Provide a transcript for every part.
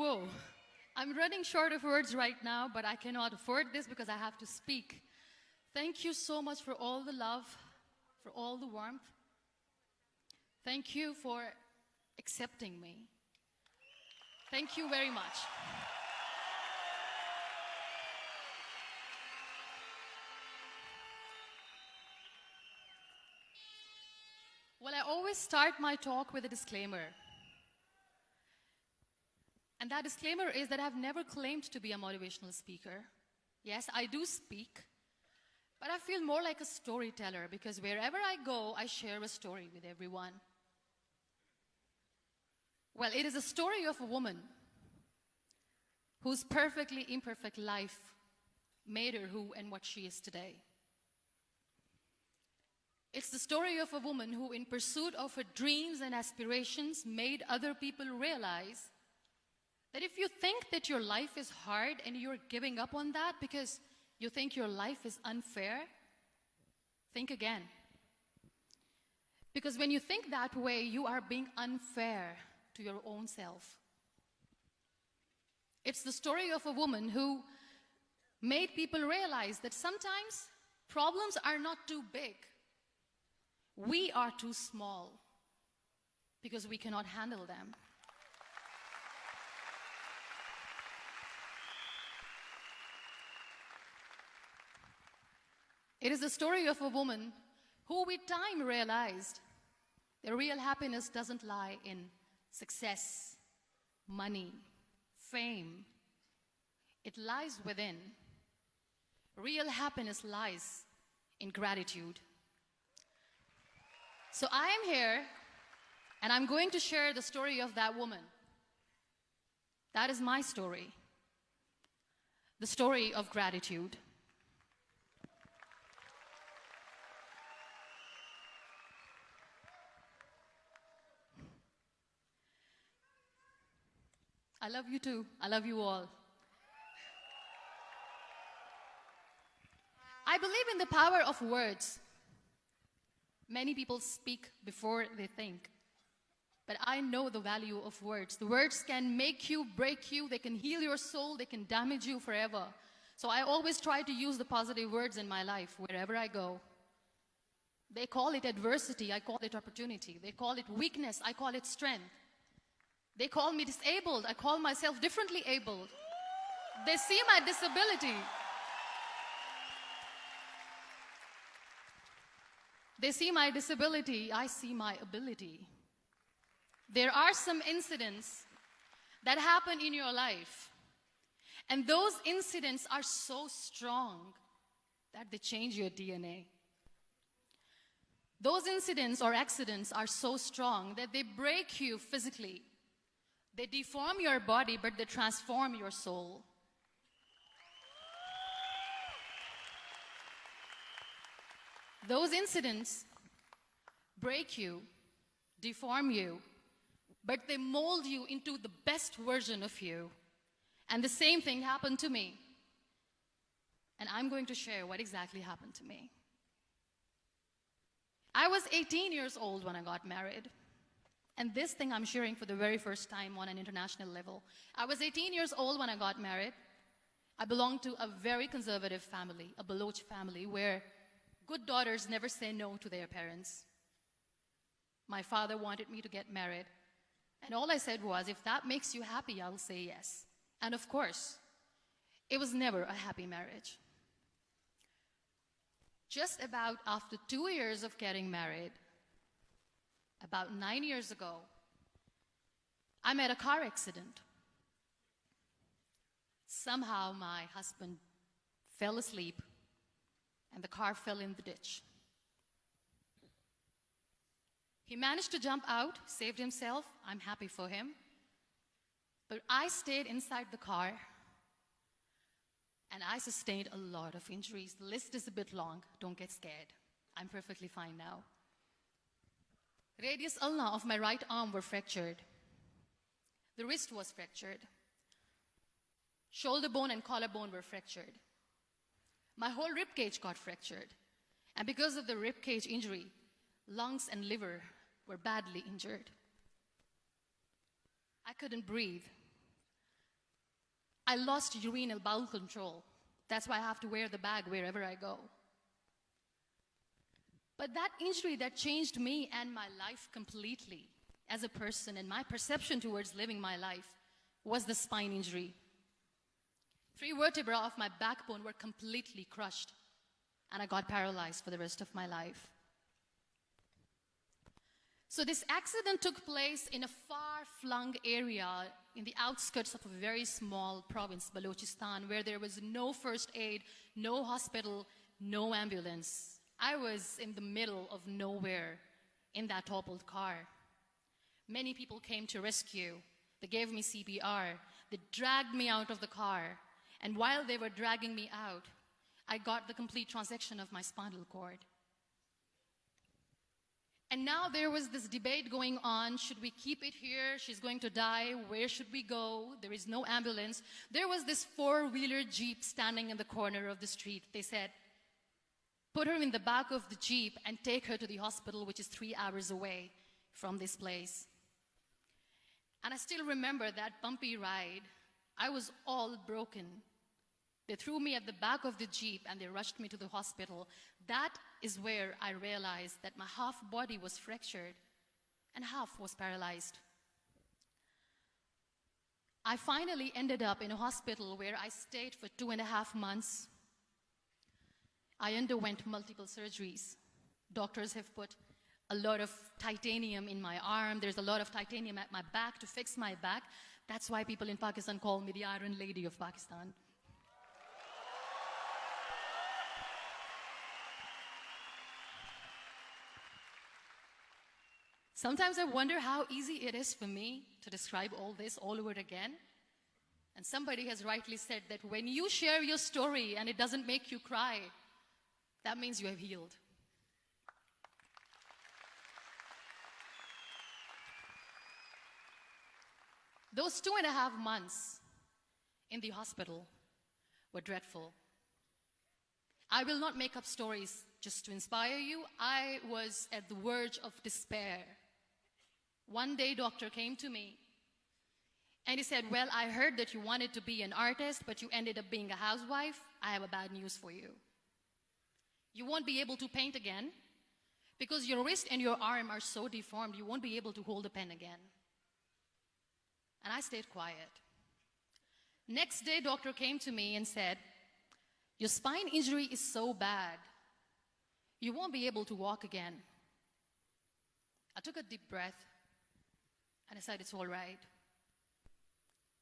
Whoa. I'm running short of words right now, but I cannot afford this because I have to speak. Thank you so much for all the love, for all the warmth. Thank you for accepting me. Thank you very much. Well, I always start my talk with a disclaimer. And that disclaimer is that I've never claimed to be a motivational speaker. Yes, I do speak, but I feel more like a storyteller because wherever I go, I share a story with everyone. Well, it is a story of a woman whose perfectly imperfect life made her who and what she is today. It's the story of a woman who, in pursuit of her dreams and aspirations, made other people realize that if you think that your life is hard and you're giving up on that because you think your life is unfair, think again. Because when you think that way, you are being unfair to your own self. It's the story of a woman who made people realize that sometimes problems are not too big. We are too small because we cannot handle them. It is the story of a woman who with time realized that real happiness doesn't lie in success, money, fame. It lies within. Real happiness lies in gratitude. So I am here, and I'm going to share the story of that woman. That is my story. The story of gratitude. I love you too. I love you all. I believe in the power of words. Many people speak before they think. But I know the value of words. The words can make you, break you, they can heal your soul, they can damage you forever. So I always try to use the positive words in my life wherever I go. They call it adversity, I call it opportunity. They call it weakness, I call it strength. They call me disabled, I call myself differently abled. They see my disability. They see my disability, I see my ability. There are some incidents that happen in your life, and those incidents are so strong that they change your DNA. Those incidents or accidents are so strong that they break you physically. They deform your body, but they transform your soul. Those incidents break you, deform you, but they mold you into the best version of you. And the same thing happened to me. And I'm going to share what exactly happened to me. I was 18 years old when I got married. And this thing I'm sharing for the very first time on an international level. I was 18 years old when I got married. I belonged to a very conservative family, a Baloch family, where good daughters never say no to their parents. My father wanted me to get married. And all I said was, if that makes you happy, I'll say yes. And of course, it was never a happy marriage. Just about after 2 years of getting married, about 9 years ago, I met a car accident. Somehow my husband fell asleep and the car fell in the ditch. He managed to jump out, saved himself. I'm happy for him. But I stayed inside the car and I sustained a lot of injuries. The list is a bit long. Don't get scared. I'm perfectly fine now. Radius ulna of my right arm were fractured. The wrist was fractured. Shoulder bone and collarbone were fractured. My whole rib cage got fractured. And because of the rib cage injury, lungs and liver were badly injured. I couldn't breathe. I lost urine and bowel control. That's why I have to wear the bag wherever I go. But that injury that changed me and my life completely as a person and my perception towards living my life was the spine injury. 3 vertebrae of my backbone were completely crushed, and I got paralyzed for the rest of my life. So this accident took place in a far-flung area in the outskirts of a very small province, Balochistan, where there was no first aid, no hospital, no ambulance. I was in the middle of nowhere in that toppled car. Many people came to rescue. They gave me CPR. They dragged me out of the car. And while they were dragging me out, I got the complete transection of my spinal cord. And now there was this debate going on. Should we keep it here? She's going to die. Where should we go? There is no ambulance. There was this 4-wheeler Jeep standing in the corner of the street. They said, put her in the back of the Jeep and take her to the hospital, which is 3 hours away from this place. And I still remember that bumpy ride. I was all broken. They threw me at the back of the Jeep and they rushed me to the hospital. That is where I realized that my half body was fractured and half was paralyzed. I finally ended up in a hospital where I stayed for 2.5 months. I underwent multiple surgeries. Doctors have put a lot of titanium in my arm. There's a lot of titanium at my back to fix my back. That's why people in Pakistan call me the Iron Lady of Pakistan. Sometimes I wonder how easy it is for me to describe all this all over again. And somebody has rightly said that when you share your story and it doesn't make you cry, that means you have healed. Those 2.5 months in the hospital were dreadful. I will not make up stories just to inspire you. I was at the verge of despair. One day, doctor came to me and he said, well, I heard that you wanted to be an artist, but you ended up being a housewife. I have a bad news for you. You won't be able to paint again because your wrist and your arm are so deformed, you won't be able to hold a pen again. And I stayed quiet. Next day, doctor came to me and said, your spine injury is so bad, you won't be able to walk again. I took a deep breath and I said, it's all right.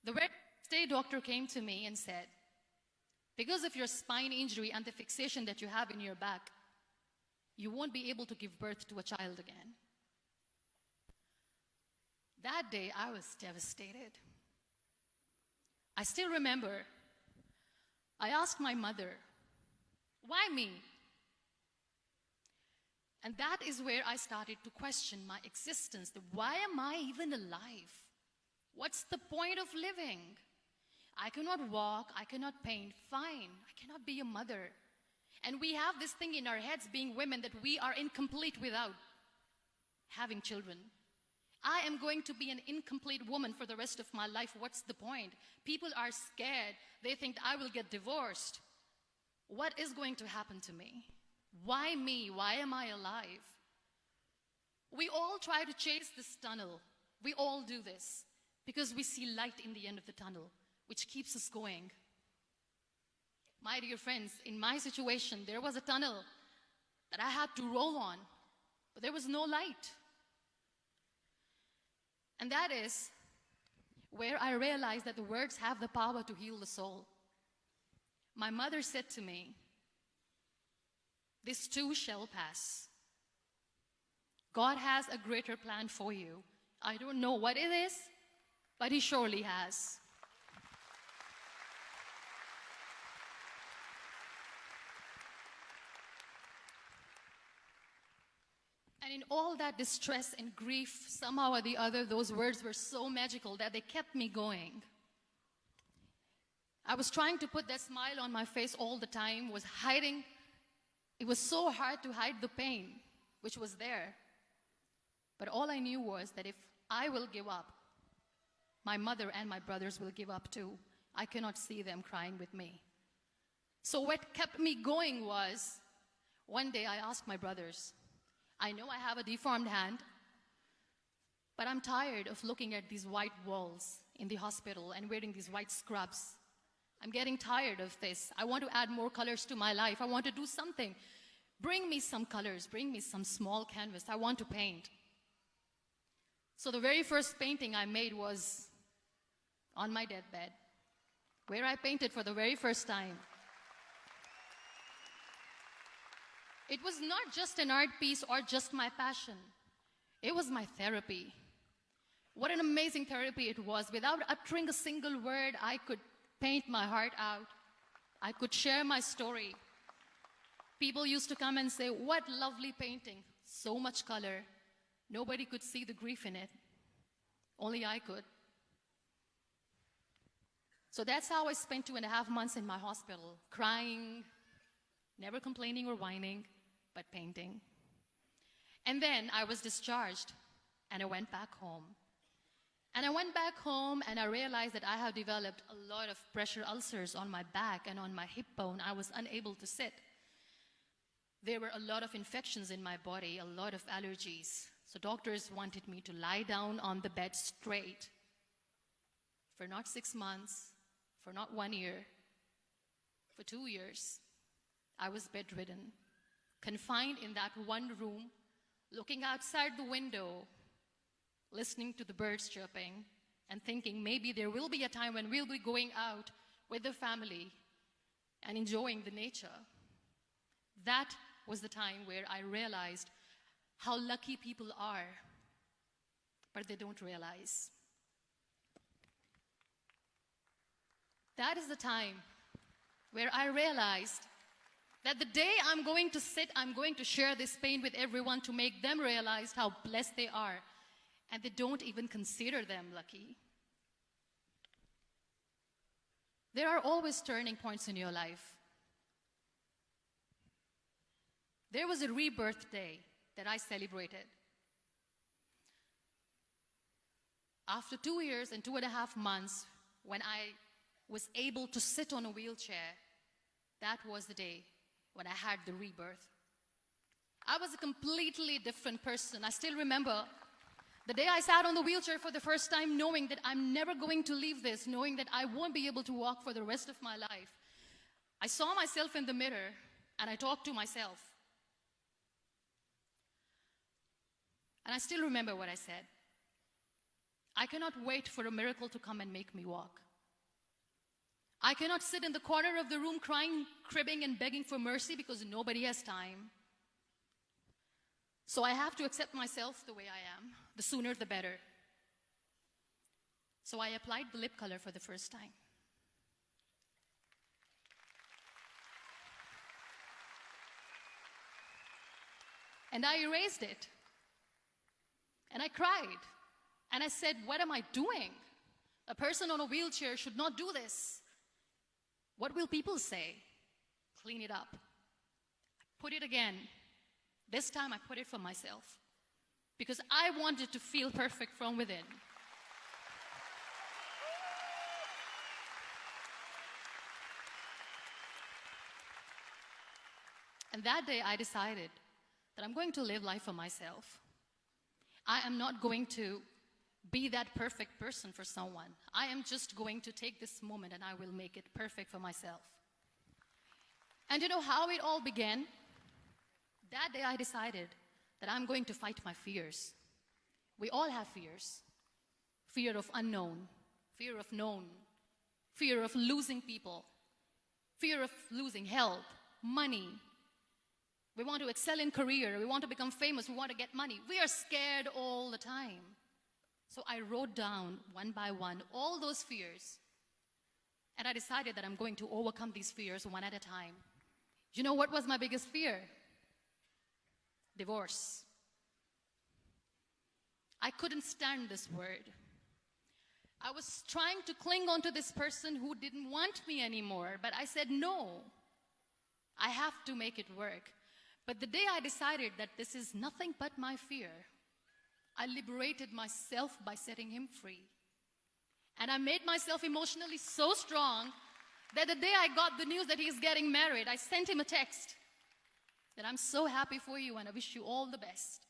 The next day, doctor came to me and said, because of your spine injury and the fixation that you have in your back, you won't be able to give birth to a child again. That day, I was devastated. I still remember, I asked my mother, why me? And that is where I started to question my existence. Why am I even alive? What's the point of living? I cannot walk, I cannot paint, fine. I cannot be a mother. And we have this thing in our heads, being women, that we are incomplete without having children. I am going to be an incomplete woman for the rest of my life. What's the point? People are scared. They think I will get divorced. What is going to happen to me? Why me? Why am I alive? We all try to chase this tunnel. We all do this because we see light in the end of the tunnel, which keeps us going. My dear friends, in my situation, there was a tunnel that I had to roll on, but there was no light. And that is where I realized that the words have the power to heal the soul. My mother said to me, this too shall pass. God has a greater plan for you. I don't know what it is, but He surely has. And in all that distress and grief, somehow or the other, those words were so magical that they kept me going. I was trying to put that smile on my face all the time, was hiding. It was so hard to hide the pain, which was there. But all I knew was that if I will give up, my mother and my brothers will give up too. I cannot see them crying with me. So what kept me going was, one day I asked my brothers, I know I have a deformed hand, but I'm tired of looking at these white walls in the hospital and wearing these white scrubs. I'm getting tired of this. I want to add more colors to my life. I want to do something. Bring me some colors. Bring me some small canvas. I want to paint. So the very first painting I made was on my deathbed, where I painted for the very first time. It was not just an art piece or just my passion. It was my therapy. What an amazing therapy it was. Without uttering a single word, I could paint my heart out. I could share my story. People used to come and say, what lovely painting. So much color. Nobody could see the grief in it. Only I could. So that's how I spent 2.5 months in my hospital, crying, never complaining or whining, but painting. And then I was discharged, and I went back home. And I went back home, and I realized that I have developed a lot of pressure ulcers on my back and on my hip bone. I was unable to sit. There were a lot of infections in my body, a lot of allergies. So doctors wanted me to lie down on the bed straight for not 6 months, for not 1 year, for 2 years. I was bedridden, confined in that one room, looking outside the window, listening to the birds chirping, and thinking maybe there will be a time when we'll be going out with the family and enjoying the nature. That was the time where I realized how lucky people are, but they don't realize. That is the time where I realized that the day I'm going to sit, I'm going to share this pain with everyone to make them realize how blessed they are, and they don't even consider them lucky. There are always turning points in your life. There was a rebirth day that I celebrated. After 2 years and 2.5 months, when I was able to sit on a wheelchair, that was the day when I had the rebirth. I was a completely different person. I still remember the day I sat on the wheelchair for the first time, knowing that I'm never going to leave this, knowing that I won't be able to walk for the rest of my life. I saw myself in the mirror, and I talked to myself. And I still remember what I said. I cannot wait for a miracle to come and make me walk. I cannot sit in the corner of the room crying, cribbing, and begging for mercy because nobody has time. So I have to accept myself the way I am. The sooner, the better. So I applied the lip color for the first time. And I erased it. And I cried. And I said, what am I doing? A person on a wheelchair should not do this. What will people say? Clean it up. Put it again. This time I put it for myself. Because I wanted to feel perfect from within. And that day I decided that I'm going to live life for myself. I am not going to be that perfect person for someone. I am just going to take this moment and I will make it perfect for myself. And you know how it all began? That day I decided that I'm going to fight my fears. We all have fears. Fear of unknown, fear of known, fear of losing people, fear of losing health, money. We want to excel in career, we want to become famous, we want to get money. We are scared all the time. So I wrote down one by one all those fears. And I decided that I'm going to overcome these fears one at a time. You know what was my biggest fear? Divorce. I couldn't stand this word. I was trying to cling on to this person who didn't want me anymore, but I said no. I have to make it work. But the day I decided that this is nothing but my fear, I liberated myself by setting him free. And I made myself emotionally so strong that the day I got the news that he's getting married, I sent him a text that I'm so happy for you and I wish you all the best.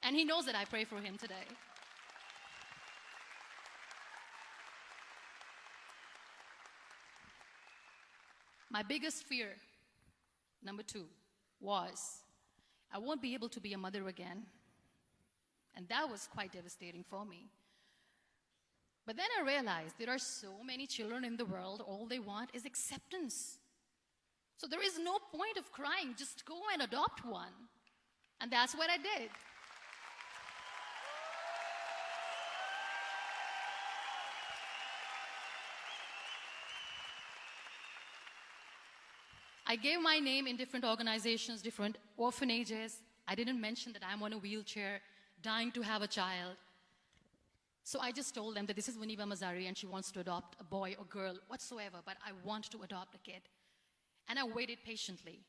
And he knows that I pray for him today. My biggest fear, number 2, was I won't be able to be a mother again. And that was quite devastating for me. But then I realized there are so many children in the world, all they want is acceptance. So there is no point of crying, just go and adopt one. And that's what I did. I gave my name in different organizations, different orphanages. I didn't mention that I'm on a wheelchair, dying to have a child. So I just told them that this is Muniba Mazari and she wants to adopt a boy or girl, whatsoever, but I want to adopt a kid. And I waited patiently.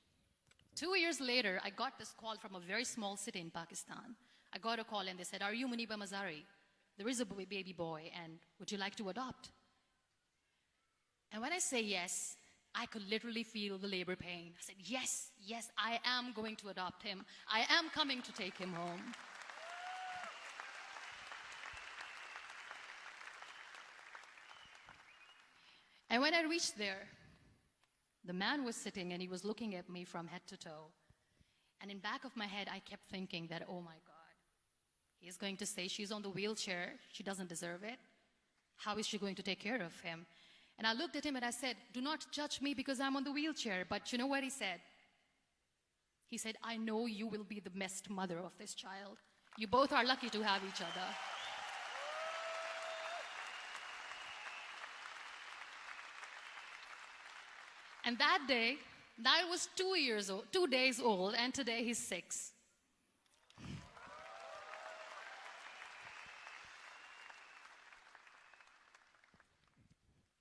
2 years later, I got this call from a very small city in Pakistan. I got a call and they said, "Are you Muniba Mazari? There is a baby boy and would you like to adopt?" And when I say yes, I could literally feel the labor pain. I said, yes, I am going to adopt him. I am coming to take him home. And when I reached there, the man was sitting and he was looking at me from head to toe. And in back of my head, I kept thinking that, oh my God, he is going to say she's on the wheelchair. She doesn't deserve it. How is she going to take care of him? And I looked at him and I said, "Do not judge me because I'm on the wheelchair." But you know what he said? He said, "I know you will be the best mother of this child. You both are lucky to have each other." And that day, I was 2 days old, and today he's 6.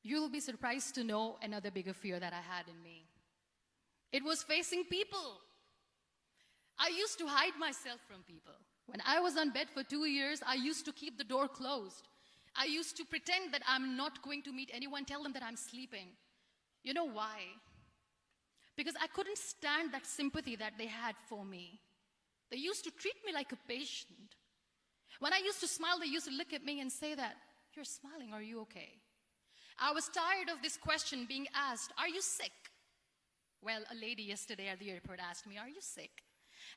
You'll be surprised to know another bigger fear that I had in me. It was facing people. I used to hide myself from people. When I was on bed for 2 years, I used to keep the door closed. I used to pretend that I'm not going to meet anyone, tell them that I'm sleeping. You know why? Because I couldn't stand that sympathy that they had for me. They used to treat me like a patient. When I used to smile, they used to look at me and say that, "You're smiling, are you okay?" I was tired of this question being asked, "Are you sick?" Well, a lady yesterday at the airport asked me, "Are you sick?"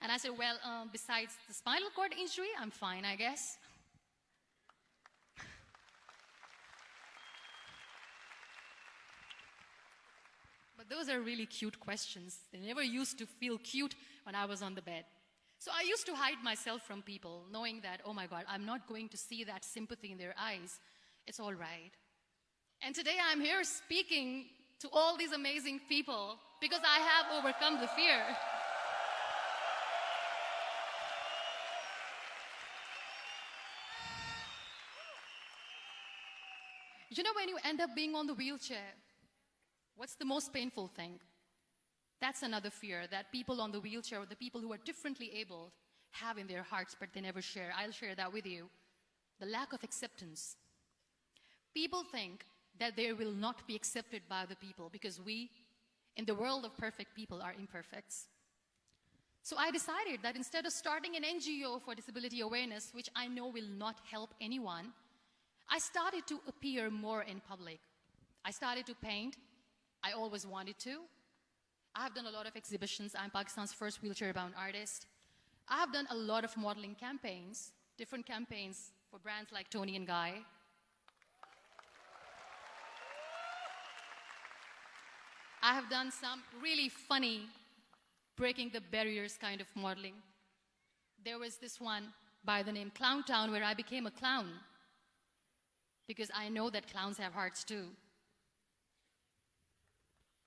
And I said, "Well, besides the spinal cord injury, I'm fine, I guess." But those are really cute questions. They never used to feel cute when I was on the bed. So I used to hide myself from people, knowing that, oh my God, I'm not going to see that sympathy in their eyes. It's all right. And today I'm here speaking to all these amazing people because I have overcome the fear. You know, when you end up being on the wheelchair, what's the most painful thing? That's another fear that people on the wheelchair or the people who are differently abled have in their hearts, but they never share. I'll share that with you. The lack of acceptance. People think that they will not be accepted by the people because we, in the world of perfect people, are imperfects. So I decided that instead of starting an NGO for disability awareness, which I know will not help anyone, I started to appear more in public. I started to paint. I always wanted to. I have done a lot of exhibitions. I'm Pakistan's first wheelchair-bound artist. I have done a lot of modeling campaigns, different campaigns for brands like Tony and Guy. I have done some really funny, breaking the barriers kind of modeling. There was this one by the name Clown Town where I became a clown because I know that clowns have hearts too.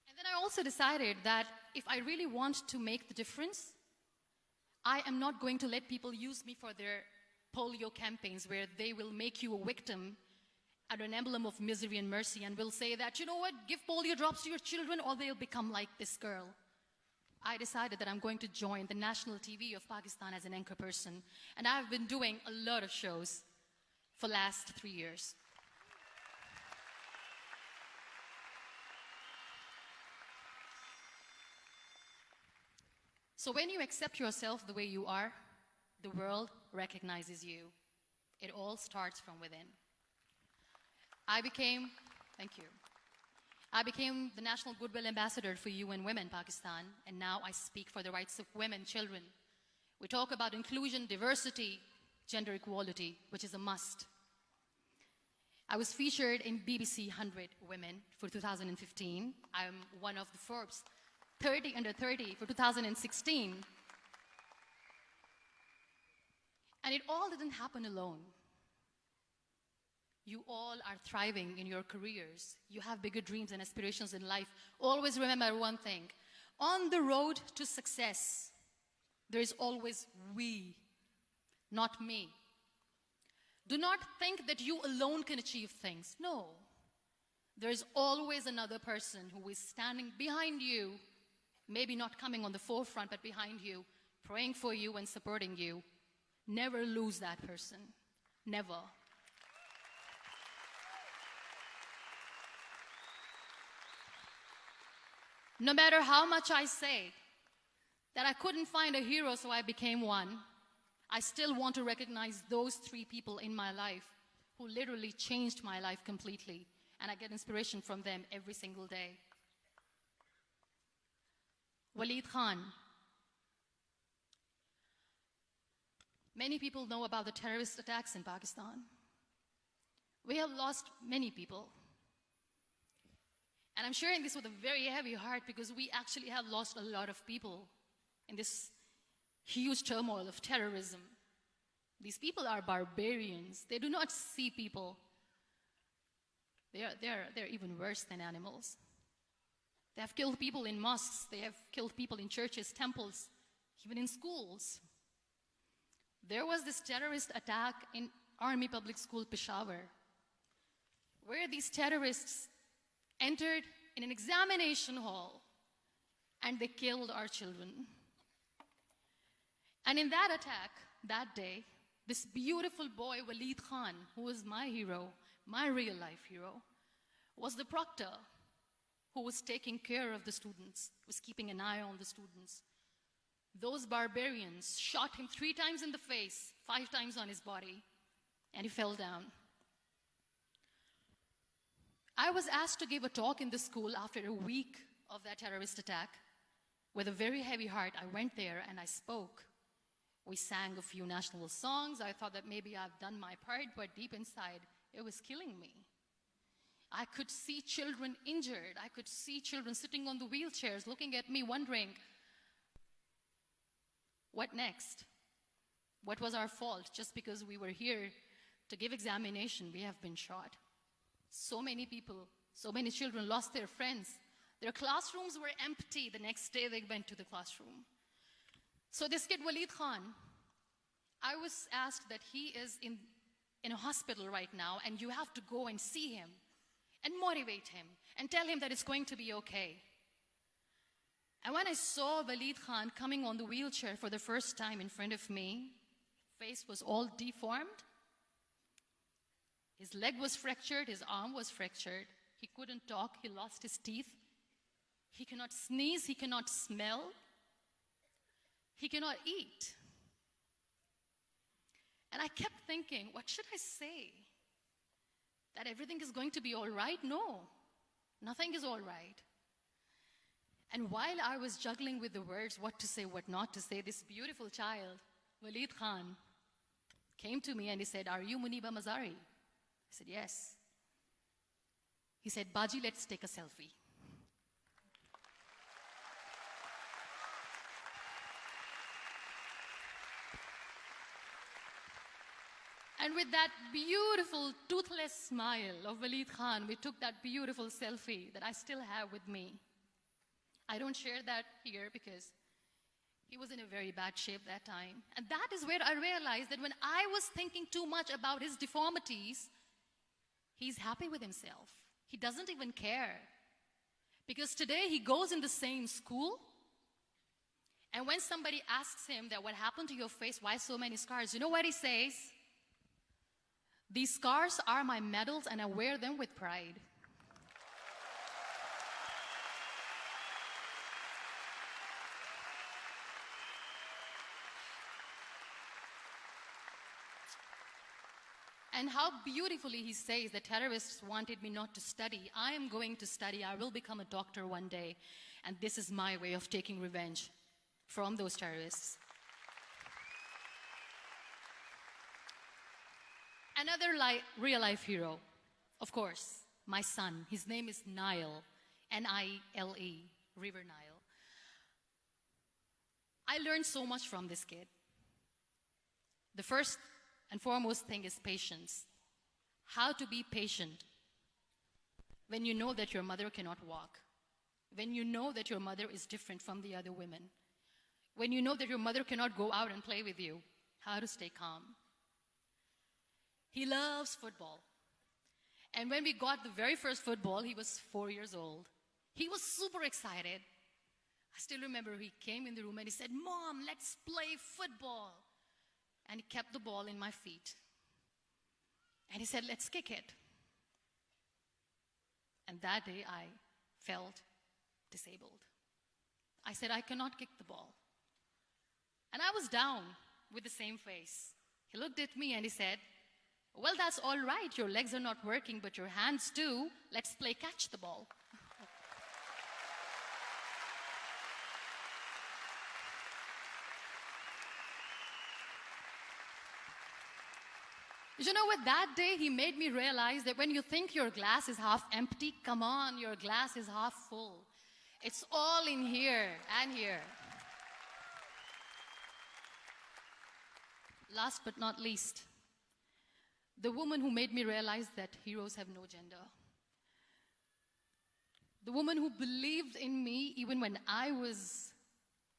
And then I also decided that if I really want to make the difference, I am not going to let people use me for their polio campaigns where they will make you a victim and an emblem of misery and mercy and will say that, you know what, give polio drops to your children or they'll become like this girl. I decided that I'm going to join the national TV of Pakistan as an anchor person. And I've been doing a lot of shows for the last 3 years. So when you accept yourself the way you are, the world recognizes you. It all starts from within. Thank you. I became the National Goodwill Ambassador for UN Women Pakistan, and now I speak for the rights of women, children. We talk about inclusion, diversity, gender equality, which is a must. I was featured in BBC 100 Women for 2015. I'm one of the Forbes 30 under 30 for 2016. And it all didn't happen alone. You all are thriving in your careers. You have bigger dreams and aspirations in life. Always remember one thing. On the road to success, there is always we, not me. Do not think that you alone can achieve things. No. There is always another person who is standing behind you, maybe not coming on the forefront, but behind you, praying for you and supporting you. Never lose that person. Never. No matter how much I say that I couldn't find a hero, so I became one, I still want to recognize those 3 people in my life who literally changed my life completely, and I get inspiration from them every single day. Waleed Khan. Many people know about the terrorist attacks in Pakistan. We have lost many people. And I'm sharing this with a very heavy heart because we actually have lost a lot of people in this huge turmoil of terrorism. These people are barbarians. They do not see people. They're even worse than animals. They have killed people in mosques. They have killed people in churches, temples, even in schools. There was this terrorist attack in Army Public School, Peshawar, where these terrorists entered in an examination hall and they killed our children. And in that attack, that day, this beautiful boy, Waleed Khan, who was my hero, my real life hero, was the proctor who was taking care of the students, was keeping an eye on the students. Those barbarians shot him 3 times in the face, 5 times on his body, and he fell down. I was asked to give a talk in the school after a week of that terrorist attack. With a very heavy heart, I went there and I spoke. We sang a few national songs. I thought that maybe I've done my part, but deep inside, it was killing me. I could see children injured. I could see children sitting on the wheelchairs, looking at me, wondering, what next? What was our fault? Just because we were here to give examination, we have been shot. So many people, so many children lost their friends. Their classrooms were empty. The next day they went to the classroom. So this kid, Waleed Khan, I was asked that he is in a hospital right now, and you have to go and see him and motivate him and tell him that it's going to be okay. And when I saw Waleed Khan coming on the wheelchair for the first time in front of me, face was all deformed. His leg was fractured, his arm was fractured. He couldn't talk, he lost his teeth. He cannot sneeze, he cannot smell. He cannot eat. And I kept thinking, what should I say? That everything is going to be all right? No, nothing is all right. And while I was juggling with the words, what to say, what not to say, this beautiful child, Waleed Khan, came to me and he said, "Are you Muniba Mazari?" I said, "Yes." He said, "Baji, let's take a selfie." And with that beautiful, toothless smile of Waleed Khan, we took that beautiful selfie that I still have with me. I don't share that here because he was in a very bad shape that time. And that is where I realized that when I was thinking too much about his deformities, he's happy with himself. He doesn't even care. Because today he goes in the same school, and when somebody asks him that what happened to your face, why so many scars, you know what he says? "These scars are my medals and I wear them with pride." And how beautifully he says the terrorists wanted me not to study. I am going to study. I will become a doctor one day. And this is my way of taking revenge from those terrorists. Another real-life hero, of course, my son. His name is Nile, N-I-L-E, River Nile. I learned so much from this kid. The first and foremost thing is patience. How to be patient when you know that your mother cannot walk, when you know that your mother is different from the other women, when you know that your mother cannot go out and play with you, how to stay calm. He loves football. And when we got the very first football, he was 4 years old. He was super excited. I still remember he came in the room and he said, "Mom, let's play football." And he kept the ball in my feet. And he said, "Let's kick it." And that day I felt disabled. I said, "I cannot kick the ball." And I was down with the same face. He looked at me and he said, "Well, that's all right. Your legs are not working, but your hands do. Let's play catch the ball." You know what? That day he made me realize that when you think your glass is half empty, come on, your glass is half full. It's all in here and here. Last but not least, the woman who made me realize that heroes have no gender. The woman who believed in me even when I was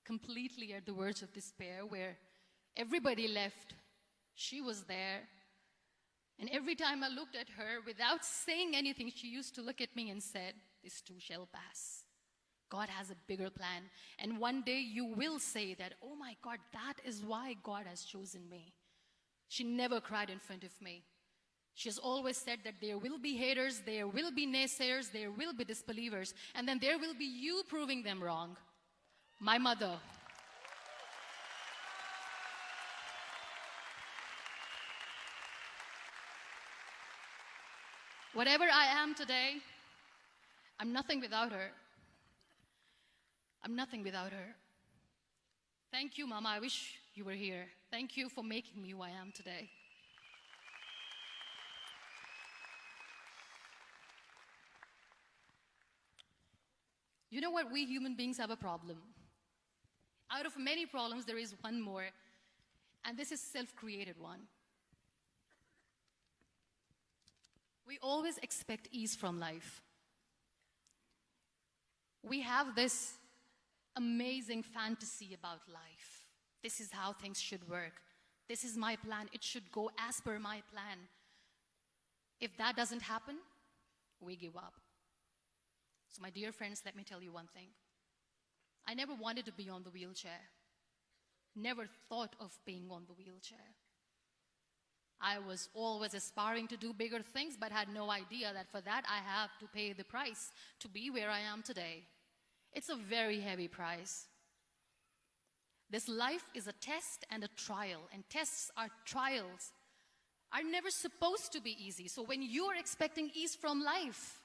completely at the verge of despair, where everybody left, she was there. And every time I looked at her, without saying anything, she used to look at me and said, "This too shall pass. God has a bigger plan. And one day you will say that, oh my God, that is why God has chosen me." She never cried in front of me. She has always said that there will be haters, there will be naysayers, there will be disbelievers, and then there will be you proving them wrong. My mother. Whatever I am today, I'm nothing without her. I'm nothing without her. Thank you, Mama. I wish you were here. Thank you for making me who I am today. You know what? We human beings have a problem. Out of many problems, there is one more, and this is self-created one. We always expect ease from life. We have this amazing fantasy about life. This is how things should work. This is my plan. It should go as per my plan. If that doesn't happen, we give up. So my dear friends, let me tell you one thing. I never wanted to be on the wheelchair. Never thought of being on the wheelchair. I was always aspiring to do bigger things, but had no idea that for that I have to pay the price to be where I am today. It's a very heavy price. This life is a test and a trial, and tests are trials are never supposed to be easy. So when you're expecting ease from life,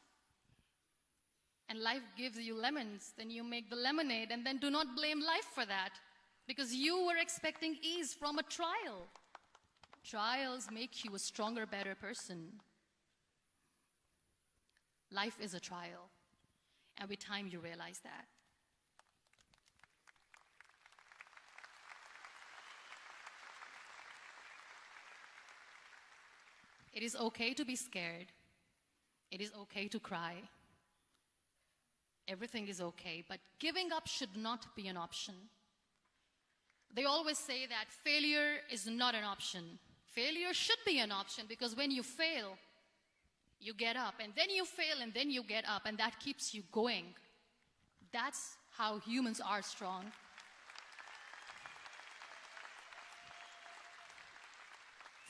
and life gives you lemons, then you make the lemonade, and then do not blame life for that, because you were expecting ease from a trial. Trials make you a stronger, better person. Life is a trial, and with time you realize that. It is okay to be scared. It is okay to cry. Everything is okay, but giving up should not be an option. They always say that failure is not an option. Failure should be an option, because when you fail, you get up, and then you fail, and then you get up, and that keeps you going. That's how humans are strong.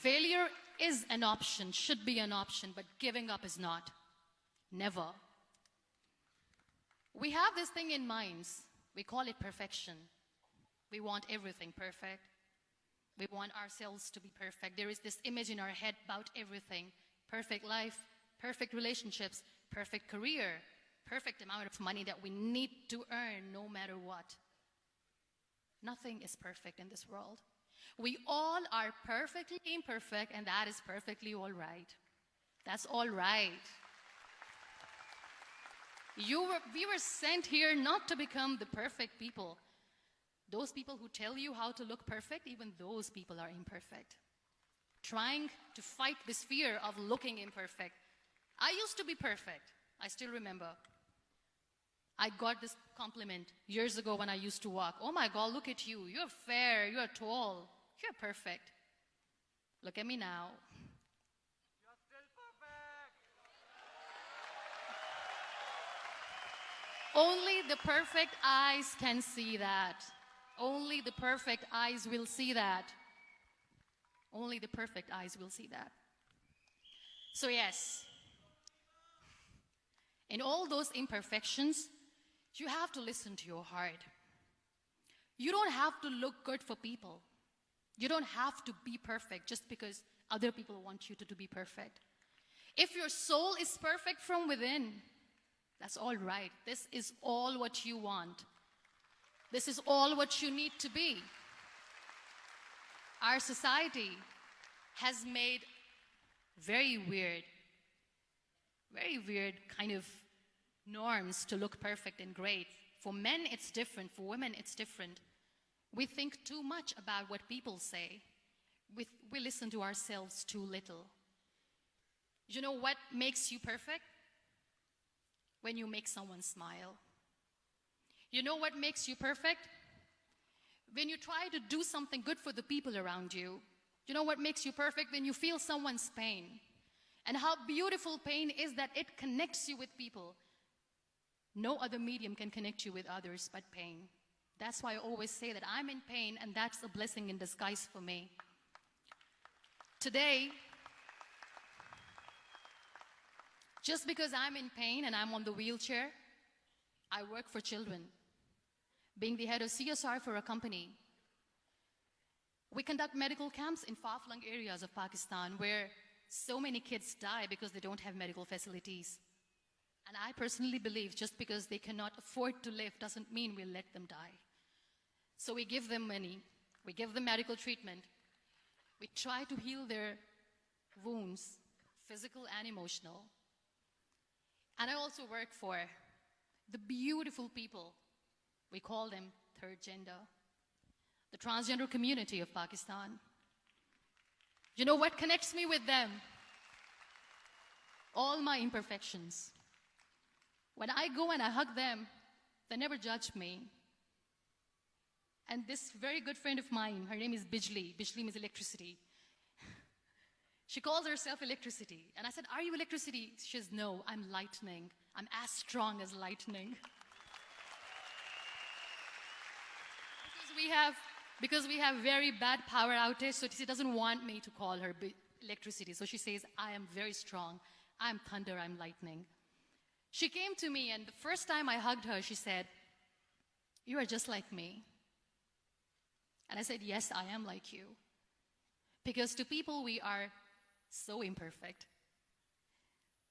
Failure is an option, should be an option, but giving up is not. Never. We have this thing in minds. We call it perfection. We want everything perfect. We want ourselves to be perfect. There is this image in our head about everything. Perfect life, perfect relationships, perfect career, perfect amount of money that we need to earn no matter what. Nothing is perfect in this world. We all are perfectly imperfect, and that is perfectly all right. That's all right. We were sent here not to become the perfect people. Those people who tell you how to look perfect, even those people are imperfect. Trying to fight this fear of looking imperfect. I used to be perfect. I still remember. I got this compliment years ago when I used to walk. Oh my God, look at you. You're fair, you're tall, you're perfect. Look at me now. You're still perfect. Only the perfect eyes can see that. Only the perfect eyes will see that. Only the perfect eyes will see that. So yes, in all those imperfections, you have to listen to your heart. You don't have to look good for people. You don't have to be perfect just because other people want you to be perfect. If your soul is perfect from within, that's all right. This is all what you want. This is all what you need to be. Our society has made very weird kind of norms to look perfect and great. For men, it's different. For women, it's different. We think too much about what people say. We listen to ourselves too little. You know what makes you perfect? When you make someone smile. You know what makes you perfect? When you try to do something good for the people around you. You know what makes you perfect? When you feel someone's pain. And how beautiful pain is that it connects you with people. No other medium can connect you with others but pain. That's why I always say that I'm in pain, and that's a blessing in disguise for me. Today, just because I'm in pain and I'm on the wheelchair, I work for children. Being the head of CSR for a company, we conduct medical camps in far-flung areas of Pakistan where so many kids die because they don't have medical facilities. And I personally believe just because they cannot afford to live doesn't mean we'll let them die. So we give them money, we give them medical treatment, we try to heal their wounds, physical and emotional. And I also work for the beautiful people, we call them third gender, the transgender community of Pakistan. You know what connects me with them? All my imperfections. When I go and I hug them, they never judge me. And this very good friend of mine, her name is Bijli. Bijli means electricity. She calls herself electricity. And I said, are you electricity? She says, no, I'm lightning. I'm as strong as lightning. Because we have very bad power outage, so she doesn't want me to call her electricity. So she says, I am very strong. I'm thunder, I'm lightning. She came to me, and the first time I hugged her, she said, you are just like me. And I said, yes, I am like you. Because to people, we are so imperfect.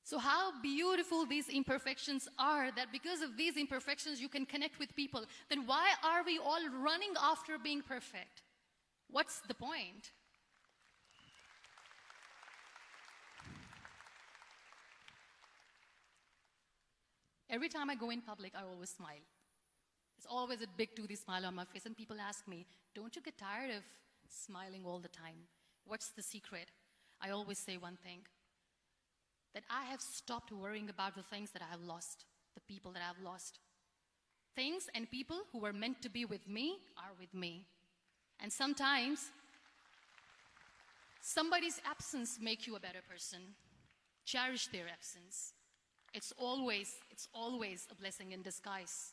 So how beautiful these imperfections are, that because of these imperfections, you can connect with people. Then why are we all running after being perfect? What's the point? Every time I go in public, I always smile. It's always a big toothy smile on my face, and people ask me, don't you get tired of smiling all the time? What's the secret? I always say one thing, that I have stopped worrying about the things that I have lost, the people that I have lost. Things and people who were meant to be with me are with me. And sometimes, somebody's absence makes you a better person. Cherish their absence. It's always a blessing in disguise.